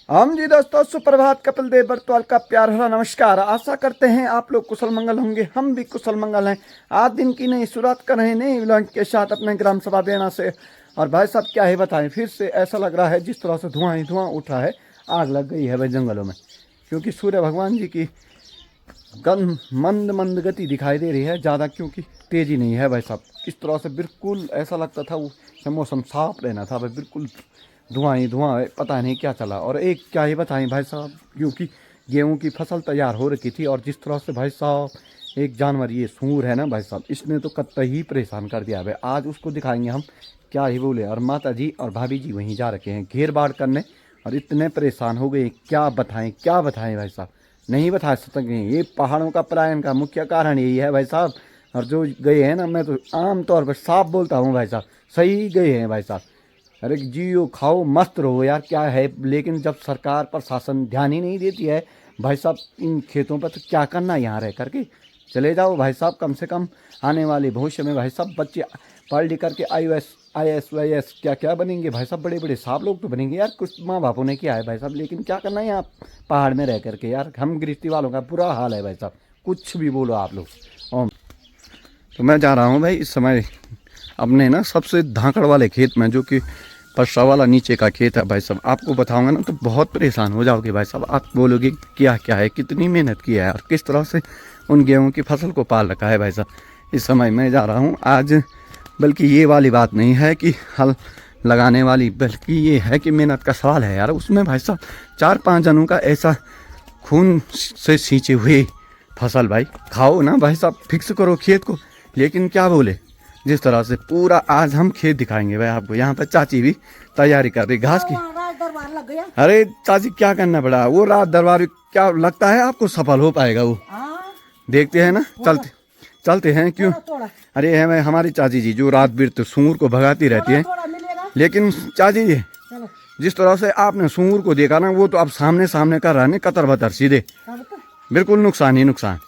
हम जी दोस्तों, सुप्रभात। कपिल देव बर्तवाल का प्यार भरा नमस्कार। आशा करते हैं आप लोग कुशल मंगल होंगे, हम भी कुशल मंगल हैं। आज दिन की नई शुरुआत कर रहे हैं नई व्लॉग के साथ अपने ग्राम सभा बेड़ा से। और भाई साहब क्या ही बताएं, फिर से ऐसा लग रहा है जिस तरह से धुआं ही धुआं उठा है, आग लग गई है भाई जंगलों में। क्योंकि सूर्य भगवान जी की मंद मंद गति दिखाई दे रही है, ज़्यादा क्योंकि तेज़ी नहीं है भाई साहब। इस तरह से बिल्कुल ऐसा लगता था वो मौसम साफ रहना था भाई, बिल्कुल धुआं ही धुआं है, पता नहीं क्या चला। और एक क्या ही बताएं भाई साहब, क्योंकि गेहूं की फसल तैयार हो रखी थी और जिस तरह से भाई साहब एक जानवर ये सूर है ना भाई साहब, इसने तो कतई ही परेशान कर दिया भाई। आज उसको दिखाएंगे हम, क्या ही बोले। और माता जी और भाभी जी वहीं जा रखे हैं घेर बाढ़ करने, और इतने परेशान हो गए क्या बताएं भाई साहब, नहीं बता सकते। ये पहाड़ों का पलायन का मुख्य कारण यही है भाई साहब। और जो गए हैं ना, मैं तो आम तौर पर साफ बोलता हूँ भाई साहब, सही गए हैं भाई साहब। अरे जियो खाओ मस्त रहो यार, क्या है। लेकिन जब सरकार प्रशासन ध्यान ही नहीं देती है भाई साहब इन खेतों पर, तो क्या करना यहाँ रह करके। चले जाओ भाई साहब, कम से कम आने वाले भविष्य में भाई साहब बच्चे पढ़ लिख करके IAS वाईएएस क्या क्या बनेंगे भाई साहब, बड़े बड़े साहब लोग तो बनेंगे यार। कुछ माँ बापों ने किया है भाई साहब, लेकिन क्या करना है यहाँ पहाड़ में रह करके यार। हम गृहस्थी वालों का बुरा हाल है भाई साहब, कुछ भी बोलो आप लोग। ओम तो मैं जा रहा हूँ भाई इस समय अपने ना सबसे धाकड़ वाले खेत में, जो कि पश्चा वाला नीचे का खेत है भाई साहब। आपको बताऊंगा ना तो बहुत परेशान हो जाओगे भाई साहब। आप बोलोगे क्या क्या है, कितनी मेहनत की है और किस तरह से उन गेहूं की फसल को पाल रखा है भाई साहब। इस समय मैं जा रहा हूं आज, बल्कि ये वाली बात नहीं है कि हल लगाने वाली, बल्कि ये है कि मेहनत का सवाल है यार। उसमें भाई साहब 4-5 जनों का ऐसा खून से सींचे हुए फसल भाई, खाओ ना भाई साहब, फिक्स करो खेत को। लेकिन क्या बोले, जिस तरह से पूरा आज हम खेत दिखाएंगे भाई आपको। यहाँ पर चाची भी तैयारी कर रही घास की। लग गया। अरे चाची क्या करना पड़ा, वो रात दरबार क्या लगता है आपको सफल हो पाएगा वो? देखते हैं ना, चलते हैं क्यों। अरे है मैं हमारी चाची जी जो रात बिरत सूर को भगाती रहती है। लेकिन चाची जी जिस तरह से आपने सूर को देखा ना, वो तो अब सामने सामने कर रहा है कतर बतर सीधे, बिल्कुल नुकसान ही नुकसान।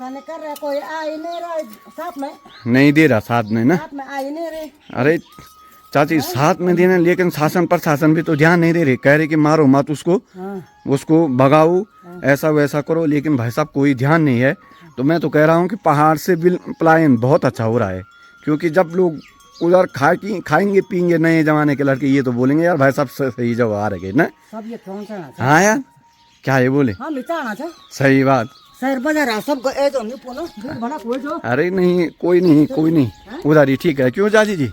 कर रहा, कोई आ ही नहीं रहा साथ में, नहीं दे रहा साथ में ना, साथ में आ ही नहीं रहे। अरे चाची साथ में देना, लेकिन शासन प्रशासन भी तो ध्यान नहीं दे रहे। कह रहे कि मारो मत उसको, उसको भगाओ, ऐसा वैसा करो, लेकिन भाई साहब कोई ध्यान नहीं है। तो मैं तो कह रहा हूँ कि पहाड़ से पलायन बहुत अच्छा हो रहा है। क्योंकि जब लोग उधर खाएंगे पियेंगे नए जमाने के लड़के, ये तो बोलेंगे यार भाई साहब सही जगह आ रहे ना सब। ये कौन सा हाँ यार, क्या ये बोले, सही बात। शहर बाजार सबको ए जो नहीं पोलो बना कोई जो। अरे नहीं कोई नहीं उधर ही ठीक है। क्यों चाची जी?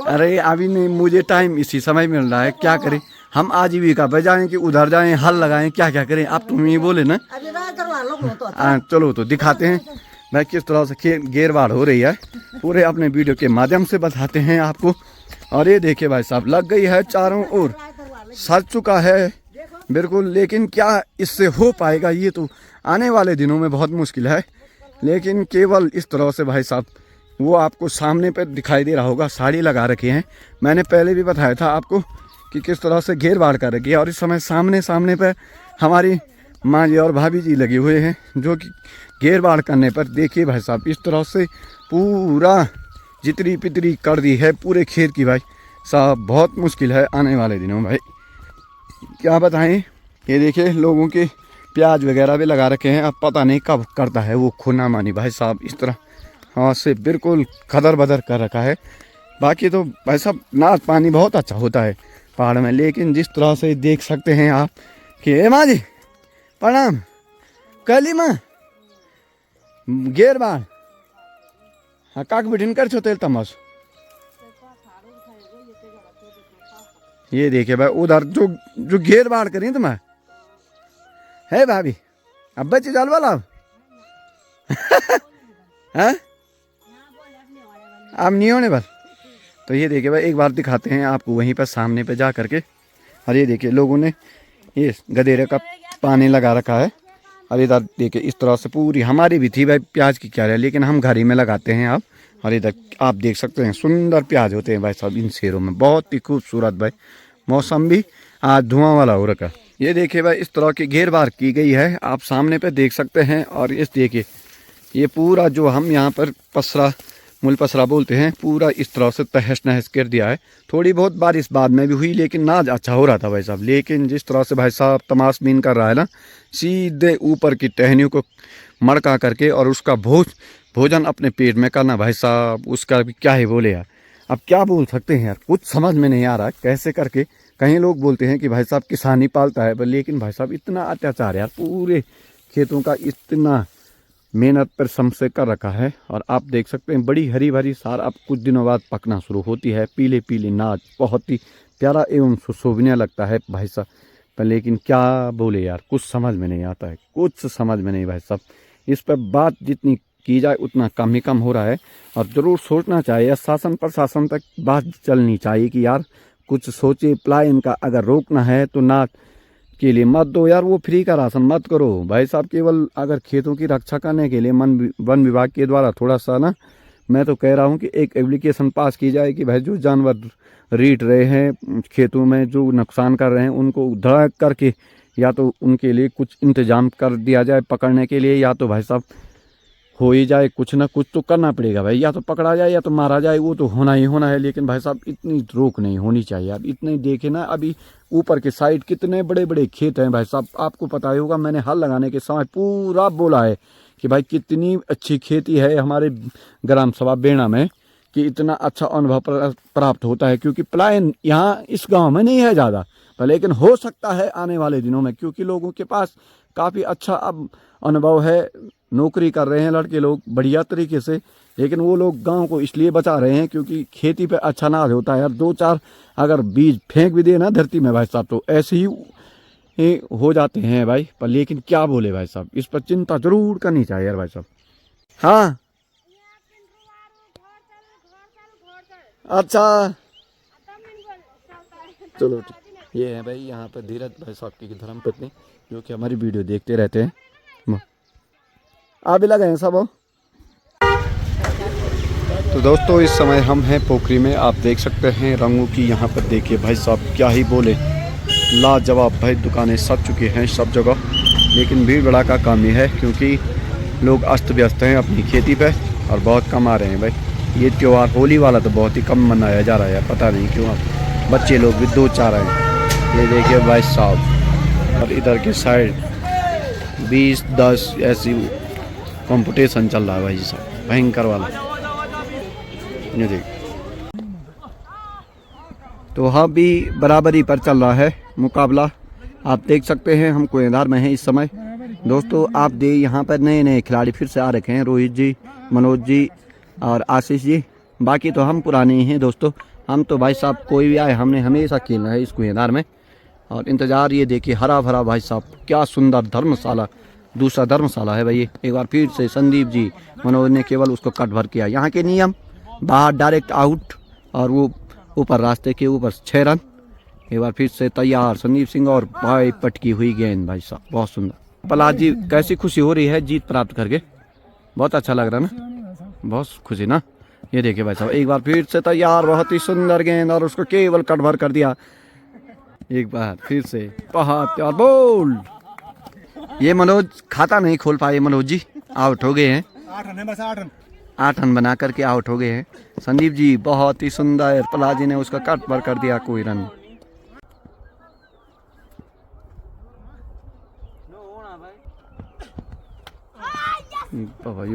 अरे अभी नहीं, मुझे टाइम इसी समय मिल रहा है, क्या करें हम आजीविका पे जाएं कि उधर जाएं हल लगाएं, क्या क्या करें। आप तुम ही बोले ना, चलो तो दिखाते हैं भाई किस तरह से घेरबाड़ हो रही है, पूरे अपने वीडियो के माध्यम से बताते हैं आपको। और ये देखिए भाई साहब लग गई है चारों ओर, सज चुका है बिल्कुल। लेकिन क्या इससे हो पाएगा, ये तो आने वाले दिनों में बहुत मुश्किल है। लेकिन केवल इस तरह से भाई साहब, वो आपको सामने पे दिखाई दे रहा होगा, साड़ी लगा रखे हैं। मैंने पहले भी बताया था आपको कि किस तरह से घेर बाढ़ कर रखी है। और इस समय सामने पे हमारी माँ जी और भाभी जी लगे हुए हैं, जो कि घेर बाढ़ करने पर देखिए भाई साहब इस तरह से पूरा जितनी पितरी कर दी है पूरे खेत की भाई साहब। बहुत मुश्किल है आने वाले दिनों में भाई, क्या बताएं। ये देखिए लोगों के प्याज वगैरह भी लगा रखे हैं, अब पता नहीं कब करता है वो खोना मानी भाई साहब। इस तरह हाथ से बिल्कुल खदर बदर कर रखा है। बाकी तो भाई साहब नाच पानी बहुत अच्छा होता है पहाड़ में, लेकिन जिस तरह से देख सकते हैं आप कि ए माँ जी प्रणाम, कली माँ घेर बाढ़ हाँ काक बिठिन कर छो तेल तमाश। ये देखिए भाई उधर जो घेर बाढ़ करी तुम्हें है भाभी, अब बच्चे जाल वाला है अब नहीं होने बस। तो ये देखिए भाई एक बार दिखाते हैं आपको वहीं पर सामने पे जा करके। और ये देखिए लोगों ने ये गधेरे का पानी लगा रखा है। और इधर देखिए इस तरह से पूरी हमारी भी थी भाई प्याज की क्या है, लेकिन हम घर ही में लगाते हैं आप। और इधर आप देख सकते हैं सुंदर प्याज होते हैं भाई साहब इन शेरों में, बहुत ही खूबसूरत भाई। मौसम भी आज धुआं वाला हो रखा। ये देखिए भाई इस तरह की घेर बार की गई है, आप सामने पे देख सकते हैं। और इस देखिए ये पूरा जो हम यहाँ पर पसरा मुलपसरा बोलते हैं, पूरा इस तरह से तहस नहस कर दिया है। थोड़ी बहुत बारिश बाद में भी हुई, लेकिन नाज अच्छा हो रहा था भाई साहब। लेकिन जिस तरह से भाई साहब तमाशबीन कर रहा है ना, सीधे ऊपर की टहनियों को मड़का करके और उसका भोजन अपने पेट में करना भाई साहब, उसका भी क्या ही बोले यार। अब क्या बोल सकते हैं यार, कुछ समझ में नहीं आ रहा कैसे करके। कहीं लोग बोलते हैं कि भाई साहब किसान ही पालता है, लेकिन भाई साहब इतना अत्याचार यार, पूरे खेतों का इतना मेहनत पर समसे कर रखा है। और आप देख सकते हैं बड़ी हरी भरी सार अब कुछ दिनों बाद पकना शुरू होती है। पीले पीले नाच बहुत ही प्यारा एवं सुशोभनीय लगता है भाई साहब। पर लेकिन क्या बोले यार, कुछ समझ में नहीं आता है, कुछ समझ में नहीं भाई साहब। इस पर बात जितनी की जाए उतना कम ही कम हो रहा है। और ज़रूर सोचना चाहिए, शासन प्रशासन तक बात चलनी चाहिए कि यार कुछ सोचे। पलायन का अगर रोकना है तो ना के लिए मत दो यार, वो फ्री का राशन मत करो भाई साहब। केवल अगर खेतों की रक्षा करने के लिए वन विभाग के द्वारा थोड़ा सा ना, मैं तो कह रहा हूँ कि एक एप्लीकेशन पास की जाए कि भाई जो जानवर रीट रहे हैं खेतों में, जो नुकसान कर रहे हैं, उनको धड़क करके या तो उनके लिए कुछ इंतजाम कर दिया जाए पकड़ने के लिए, या तो भाई साहब हो ही जाए। कुछ ना कुछ तो करना पड़ेगा भाई, या तो पकड़ा जाए या तो मारा जाए, वो तो होना ही होना है। लेकिन भाई साहब इतनी रोक नहीं होनी चाहिए। अब इतने देखे ना, अभी ऊपर के साइड कितने बड़े बड़े खेत हैं भाई साहब, आपको पता ही होगा। मैंने हल लगाने के समय पूरा बोला है कि भाई कितनी अच्छी खेती है हमारे ग्राम सभा बेड़ा में, कि इतना अच्छा अनुभव प्राप्त होता है। क्योंकि पलायन यहाँ इस गाँव में नहीं है ज़्यादा, लेकिन हो सकता है आने वाले दिनों में, क्योंकि लोगों के पास काफ़ी अच्छा अब अनुभव है। नौकरी कर रहे हैं लड़के लोग बढ़िया तरीके से, लेकिन वो लोग गांव को इसलिए बचा रहे हैं क्योंकि खेती पे अच्छा अनाज होता है यार। 2-4 अगर बीज फेंक भी दे ना धरती में भाई साहब, तो ऐसे ही हो जाते हैं भाई। पर लेकिन क्या बोले भाई साहब, इस पर चिंता जरूर करनी चाहिए यार भाई साहब। हाँ अच्छा चलो ठीक। ये है भाई यहाँ पर धीरज भाई साहब की धर्मपत्नी, जो कि हमारी वीडियो देखते रहते हैं। आप भी लगे हैं सब। तो दोस्तों इस समय हम हैं पोखरी में, आप देख सकते हैं रंगों की यहाँ पर देखिए भाई साहब, क्या ही बोले, लाजवाब भाई। दुकानें सज चुकी हैं सब जगह, लेकिन भीड़ भड़ाका कम ही है क्योंकि लोग अस्त व्यस्त हैं अपनी खेती पे और बहुत कम आ रहे हैं भाई। ये त्यौहार होली वाला तो बहुत ही कम मनाया जा रहा है, पता नहीं क्यों। अब बच्चे लोग भी 2-4 हैं, ये देखिए भाई साहब। और इधर के साइड 20-10 ऐसी कंपटीशन चल रहा है भाई साहब, भयंकर वाला। ये देख, तो हाँ भी बराबरी पर चल रहा है मुकाबला। आप देख सकते हैं हम कुएंदार में हैं इस समय। दोस्तों आप दे यहाँ पर नए नए खिलाड़ी फिर से आ रखे हैं, रोहित जी, मनोज जी और आशीष जी। बाकी तो हम पुराने ही हैं दोस्तों। हम तो भाई साहब कोई भी आए, हमने हमेशा खेलना है इस कुएंदार में। और इंतज़ार ये देखिए हरा भरा भाई साहब, क्या सुंदर धर्मशाला, दूसरा धर्मशाला है भाई। एक बार फिर से संदीप जी, मनोज ने केवल उसको कट भर किया। यहाँ के नियम, बाहर डायरेक्ट आउट और वो ऊपर रास्ते के ऊपर 6 रन। एक बार फिर से तैयार संदीप सिंह और भाई पटकी हुई गेंद भाई साहब, बहुत सुंदर। प्रहलाद जी कैसी खुशी हो रही है जीत प्राप्त करके, बहुत अच्छा लग रहा है ना, बहुत खुशी ना। ये देखिए भाई साहब एक बार फिर से तैयार, बहुत ही सुंदर गेंद और उसको केवल कट भर कर दिया। एक बार फिर से बहुत बोल्ड। ये मनोज खाता नहीं खोल पाए, मनोज जी आउट हो गए हैं। 8 रन है बस, 8 रन। 8 रन बना करके आउट हो गए हैं। संदीप जी बहुत ही सुंदर, प्रहलाद जी ने उसका कट भर कर दिया, कोई रन। भाई